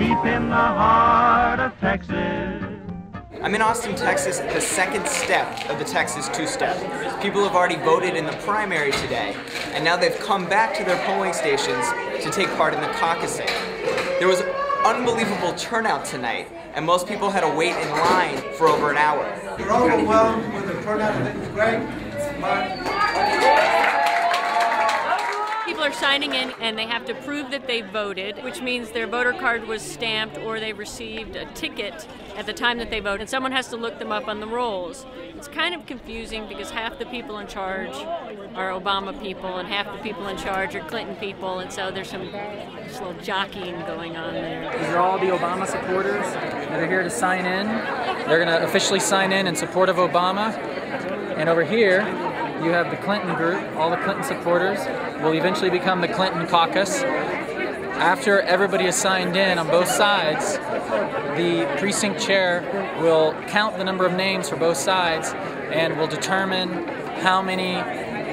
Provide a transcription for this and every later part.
deep in the heart of Texas. I'm in Austin, Texas, the second step of the Texas two-step. People have already voted in the primary today, and now they've come back to their polling stations to take part in the caucusing. There was unbelievable turnout tonight, and most people had to wait in line for over an hour. You're overwhelmed with the turnout. I think it's great. People are signing in and they have to prove that they voted, which means their voter card was stamped or they received a ticket at the time that they voted. And someone has to look them up on the rolls. It's kind of confusing because half the people in charge are Obama people and half the people in charge are Clinton people, and so there's some just little jockeying going on there. These are all the Obama supporters that are here to sign in. They're going to officially sign in support of Obama. And over here, you have the Clinton group. All the Clinton supporters will eventually become the Clinton caucus. After everybody is signed in on both sides, the precinct chair will count the number of names for both sides and will determine how many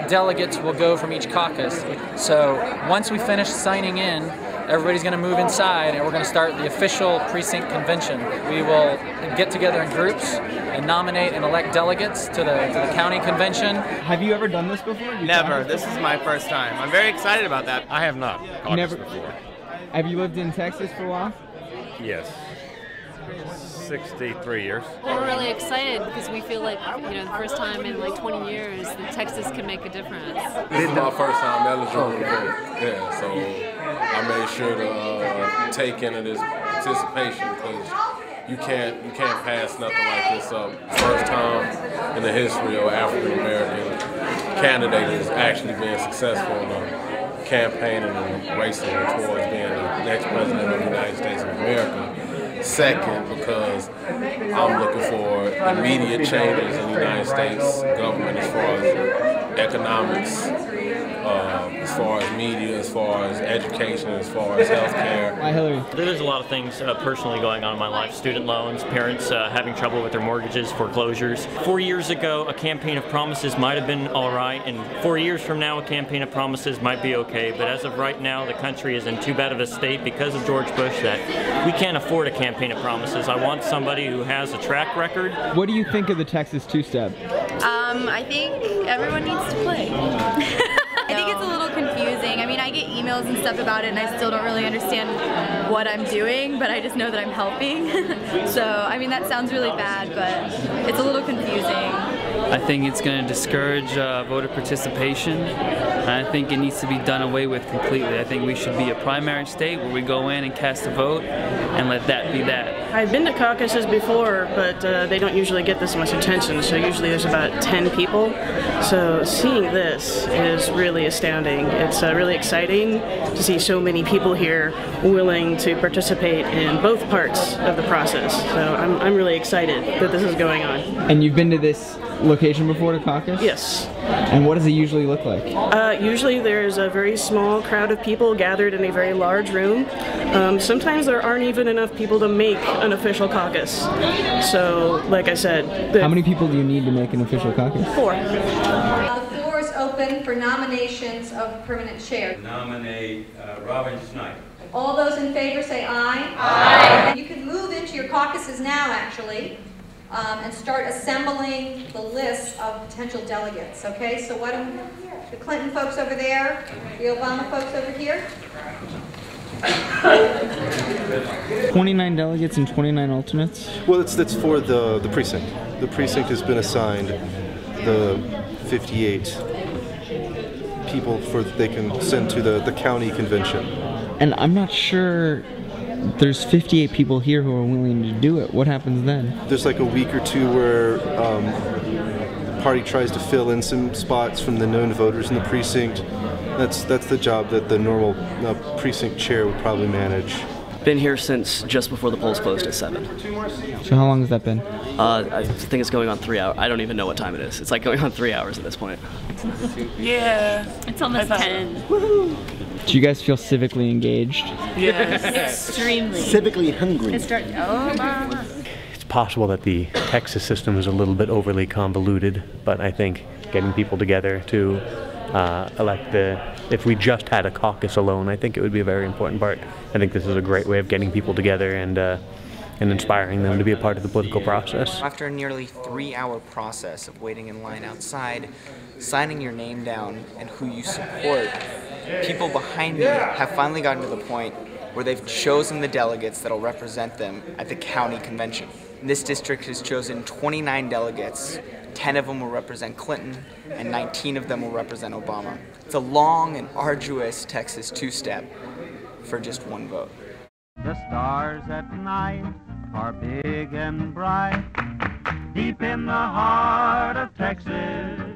delegates will go from each caucus. So once we finish signing in, everybody's going to move inside and we're going to start the official precinct convention. We will get together in groups and nominate and elect delegates to the county convention. Have you ever done this before? Never. This is my first time. I'm very excited about that. I have not caucused before. Have you lived in Texas for a while? Yes. 63 years. Well, we're really excited because we feel like, the first time in like 20 years that Texas can make a difference. This is my first time eligible to vote. Yeah, so I made sure to take into this participation because you can't pass nothing like this up. First time in the history of African American candidate is actually being successful in campaigning and racing towards being the next president of the United States of America. Second, because I'm looking for immediate changes in the United States government as far as economics, as far as media, as far as education, as far as healthcare. Hi, Hillary. There's a lot of things personally going on in my life. Student loans, parents having trouble with their mortgages, foreclosures. 4 years ago, a campaign of promises might have been all right, and 4 years from now, a campaign of promises might be okay. But as of right now, the country is in too bad of a state because of George Bush that we can't afford a campaign of promises. I want somebody who has a track record. What do you think of the Texas two-step? I think everyone needs to play. I think it's a little confusing. I mean, I get emails and stuff about it and I still don't really understand what I'm doing, but I just know that I'm helping. So, I mean, that sounds really bad, but it's a little confusing. I think it's going to discourage voter participation, and I think it needs to be done away with completely. I think we should be a primary state where we go in and cast a vote and let that be that. I've been to caucuses before, but they don't usually get this much attention, so usually there's about 10 people. So seeing this is really astounding. It's really exciting to see so many people here willing to participate in both parts of the process. So I'm really excited that this is going on. And you've been to this location before, to caucus? Yes. And what does it usually look like? Usually there's a very small crowd of people gathered in a very large room. Sometimes there aren't even enough people to make an official caucus. So, like I said... How many people do you need to make an official caucus? 4. The floor is open for nominations of permanent chair. Nominate Robin Snipe. All those in favor say aye. Aye. And you can move into your caucuses now, actually, and start assembling the list of potential delegates, okay? So why don't the Clinton folks over there, the Obama folks over here? 29 delegates and 29 alternates? Well, that's for the precinct. The precinct has been assigned the 58 people they can send to the county convention. And I'm not sure there's 58 people here who are willing to do it. What happens then? There's like a week or two where the party tries to fill in some spots from the known voters in the precinct. That's the job that the normal precinct chair would probably manage. Been here since just before the polls closed at 7. So how long has that been? I think it's going on 3 hours. I don't even know what time it is. It's like going on 3 hours at this point. Yeah. It's almost 10. Woohoo! Do you guys feel civically engaged? Yes. Extremely. Civically hungry. It's possible that the Texas system is a little bit overly convoluted, but I think getting people together to if we just had a caucus alone, I think it would be a very important part. I think this is a great way of getting people together and inspiring them to be a part of the political process. After a nearly 3-hour process of waiting in line outside, signing your name down and who you support, people behind me have finally gotten to the point where they've chosen the delegates that'll represent them at the county convention. This district has chosen 29 delegates. 10 of them will represent Clinton, and 19 of them will represent Obama. It's a long and arduous Texas two-step for just one vote. The stars at night are big and bright, deep in the heart of Texas.